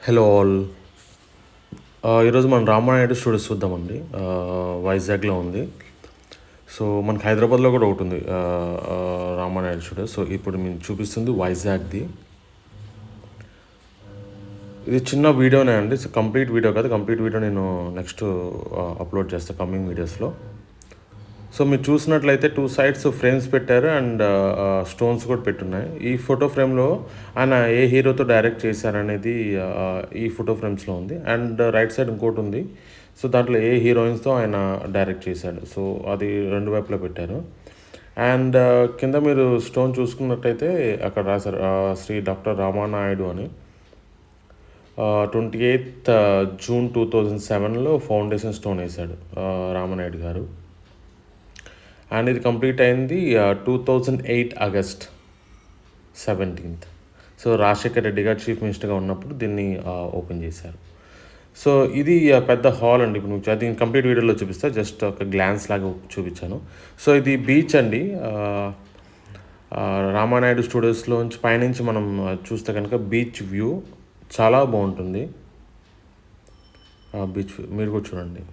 Hello all. ఈరోజు మనం Ramanaidu studios చూద్దామండి. వైజాగ్లో ఉంది. సో మనకి హైదరాబాద్లో కూడా ఒకటి ఉంది రామానాయుడు స్టూడియోస్. సో ఇప్పుడు మేము చూపిస్తుంది వైజాగ్ది. ఇది చిన్న వీడియోనే అండి. సో కంప్లీట్ వీడియో కాదు. కంప్లీట్ వీడియో నేను నెక్స్ట్ అప్లోడ్ చేస్తాను కమింగ్ వీడియోస్లో. సో మీరు చూసినట్లయితే 2 సైడ్స్ ఫ్రేమ్స్ పెట్టారు అండ్ స్టోన్స్ కూడా పెట్టున్నాయి. ఈ ఫోటో ఫ్రేమ్లో ఆయన ఏ హీరోతో డైరెక్ట్ చేశారనేది ఈ ఫోటో ఫ్రేమ్స్లో ఉంది. అండ్ రైట్ సైడ్ ఇంకోటి ఉంది. సో దాంట్లో ఏ హీరోయిన్స్తో ఆయన డైరెక్ట్ చేశాడు. సో అది 2 వైపులా పెట్టారు. అండ్ కింద మీరు స్టోన్ చూసుకున్నట్టయితే అక్కడ రాశారు శ్రీ డాక్టర్ రామానాయుడు అని. 28th June 2007లో ఫౌండేషన్ స్టోన్ వేశాడు రామానాయుడు గారు. అండ్ ఇది కంప్లీట్ అయింది 2008 August 17th. So Rajasekhar Reddy గారు చీఫ్ మినిస్టర్గా ఉన్నప్పుడు దీన్ని ఓపెన్ చేశారు. సో ఇది పెద్ద హాల్ అండి. ఇప్పుడు మీకు అది కంప్లీట్ వీడియోలో చూపిస్తా. జస్ట్ ఒక గ్లాన్స్ లాగా చూపించాను. సో ఇది బీచ్ అండి. రామానాయుడు స్టూడియోస్లోంచి పైనుంచి మనం చూస్తే కనుక బీచ్ వ్యూ చాలా బాగుంటుంది. బీచ్ మీరు కూడా చూడండి.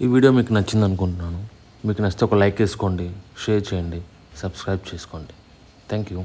ఈ వీడియో మీకు నచ్చింది అనుకుంటున్నాను. మీకు నచ్చితే ఒక లైక్ వేసుకోండి, షేర్ చేయండి, సబ్స్క్రైబ్ చేసుకోండి. Thank you.